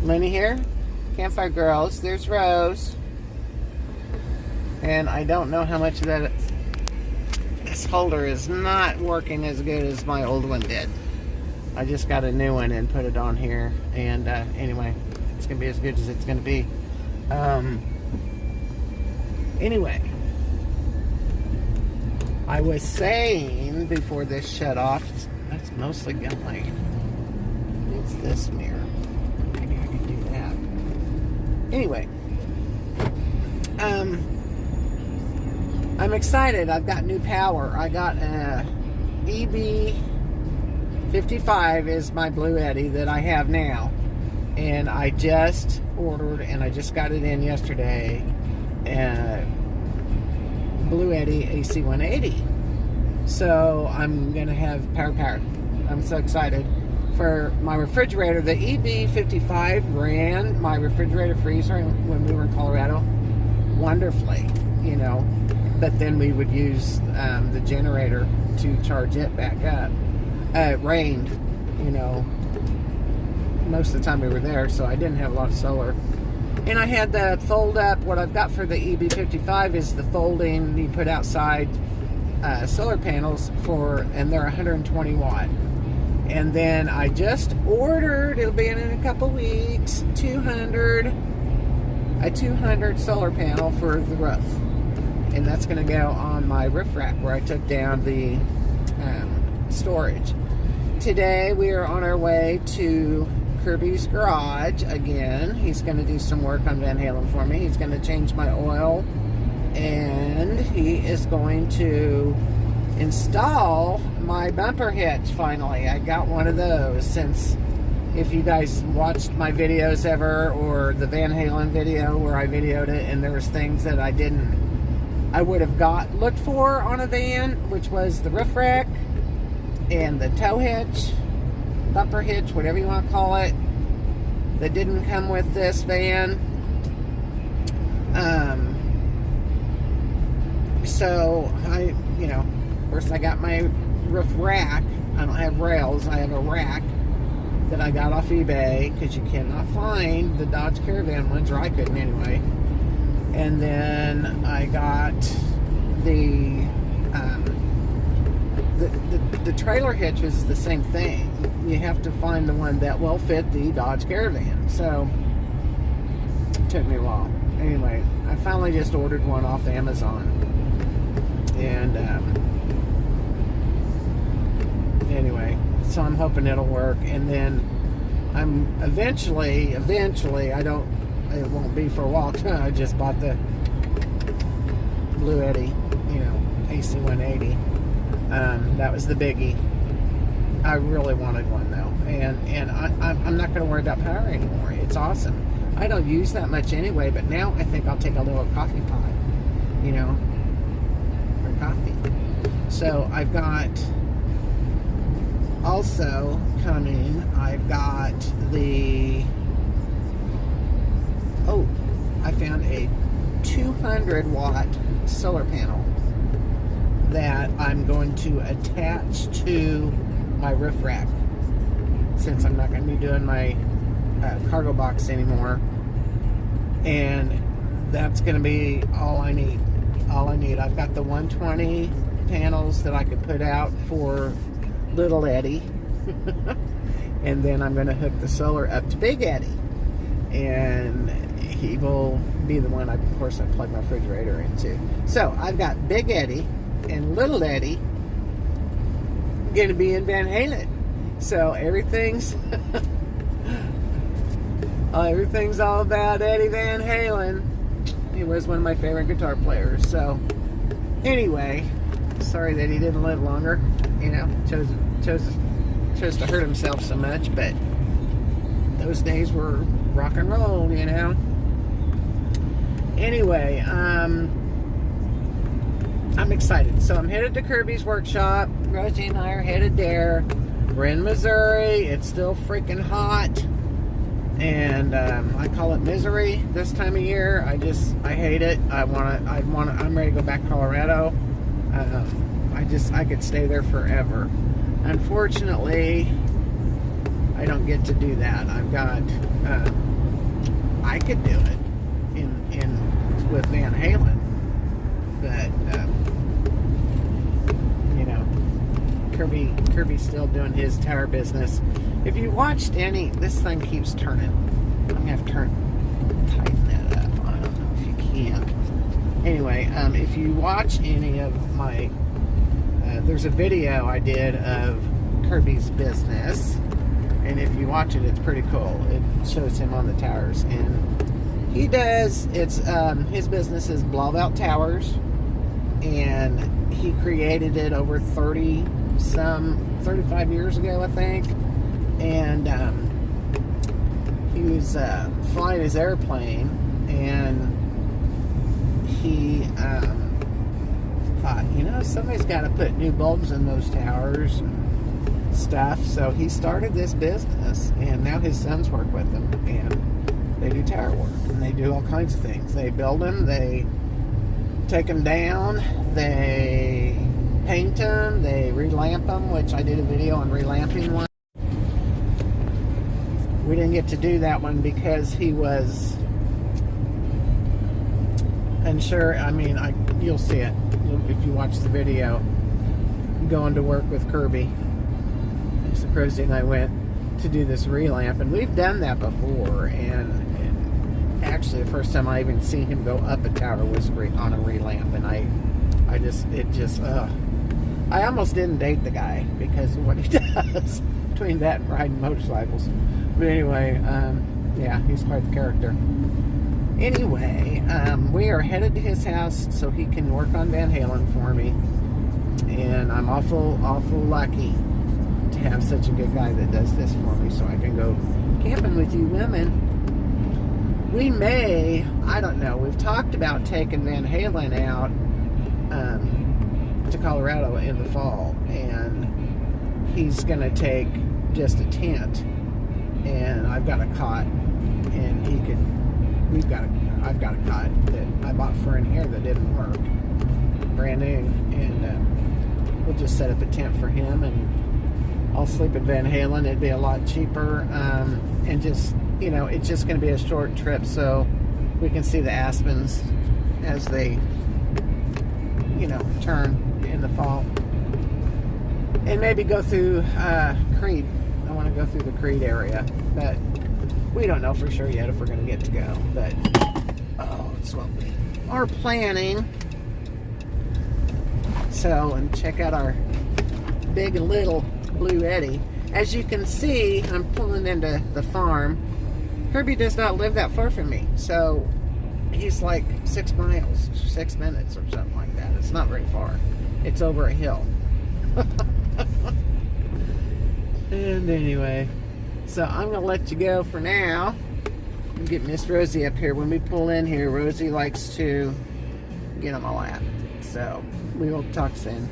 Lin-E here, Campfiregirls. There's Rose. And I don't know how much of that. This holder is not working as good as my old one did. I just got a new one and put it on here. And anyway, it's going to be as good as it's going to be. Anyway, I was saying before this shut off, that's mostly gun light. It's this mirror. Maybe I can do that. Anyway, I'm excited. I've got new power. I got a EB55 is my Blue Eddy that I have now. And I just ordered, and I just got it in yesterday, Blue Eddy AC180. So I'm going to have power. I'm so excited. For my refrigerator, the EB55 ran my refrigerator freezer when we were in Colorado wonderfully, you know. But then we would use the generator to charge it back up. It rained, you know, most of the time we were there, so I didn't have a lot of solar. And I had the fold up. What I've got for the EB55 is the folding you put outside solar panels and they're 120 watt. And then I just ordered, it'll be in a couple weeks, a 200 solar panel for the roof. And that's going to go on my roof rack where I took down the storage. Today we are on our way to Kirby's garage again. He's going to do some work on Vanhalen for me. He's going to change my oil, and he is going to install my bumper hitch finally. I got one of those, since if you guys watched my videos ever, or the Vanhalen video where I videoed it and there was things that I would have looked for on a van, which was the roof rack and the tow hitch, bumper hitch, whatever you want to call it, that didn't come with this van. So of course I got my roof rack. I don't have rails, I have a rack that I got off eBay, because you cannot find the Dodge Caravan ones, or I couldn't anyway. And then I got the trailer hitch is the same thing. You have to find the one that will fit the Dodge Caravan. So it took me a while. Anyway, I finally just ordered one off Amazon. And anyway, so I'm hoping it'll work. And then I'm eventually, it won't be for a while. I just bought the Blue Eddy, AC180. That was the biggie. I really wanted one though, and I'm not going to worry about power anymore. It's awesome. I don't use that much anyway, but now I think I'll take a little coffee pot, for coffee. So I've got also coming. I've got I found a 200 watt solar panel that I'm going to attach to my roof rack, since I'm not going to be doing my cargo box anymore. And that's going to be all I need. I've got the 120 panels that I could put out for Little Eddy. And then I'm going to hook the solar up to Big Eddy. And he will be the one, of course, I plug my refrigerator into. So I've got Big Eddy and Little Eddy going to be in Vanhalen. So everything's all about Eddie Van Halen. He was one of my favorite guitar players. So anyway, sorry that he didn't live longer. Chose to hurt himself so much, but those days were rock and roll, Anyway, I'm excited. So I'm headed to Kirby's workshop. Rosie and I are headed there. We're in Missouri. It's still freaking hot. And I call it misery this time of year. I hate it. I'm ready to go back to Colorado. I could stay there forever. Unfortunately, I don't get to do that. I've got I could do it with Van Halen, but you know, Kirby's still doing his tire business. If you watched any, this thing keeps turning. I'm gonna have to tighten that up. I don't know if you can. Anyway, if you watch any of my, there's a video I did of Kirby's business, and if you watch it, it's pretty cool. It shows him on the tires, and he does, it's, his business is Blauvelt Towers, and he created it over 35 years ago, I think, and he was flying his airplane, and he thought, you know, somebody's got to put new bulbs in those towers and stuff, so he started this business, and now his sons work with him, and they do tire work, and they do all kinds of things. They build them, they take them down, they paint them, they relamp them, which I did a video on relamping one. We didn't get to do that one because he was unsure. I mean, you'll see it if you watch the video. Going to work with Kirby. So Rosie and I went to do this relamp, and we've done that before, and actually the first time I even seen him go up a tower was on a relamp, and I almost didn't date the guy because of what he does between that and riding motorcycles. But anyway, yeah, he's quite the character. Anyway, we are headed to his house so he can work on Van Halen for me, and I'm awful lucky to have such a good guy that does this for me, so I can go camping with you women. We may, I don't know, we've talked about taking Van Halen out to Colorado in the fall, and he's gonna take just a tent, and I've got a cot, and I've got a cot that I bought for in here that didn't work, brand new, and we'll just set up a tent for him, and I'll sleep at Van Halen. It'd be a lot cheaper, and just, you know, it's just going to be a short trip, so we can see the aspens as they, you know, turn in the fall, and maybe go through Creed. I want to go through the Creed area, but we don't know for sure yet if we're going to get to go, but it's what we are planning. So, and check out our big and little Blue Eddy. As you can see, I'm pulling into the farm. Kirby does not live that far from me, so he's like 6 miles, 6 minutes or something like that. It's not very far. It's over a hill. And anyway, so I'm going to let you go for now and get Miss Rosie up here. When we pull in here, Rosie likes to get on my lap. So we will talk soon.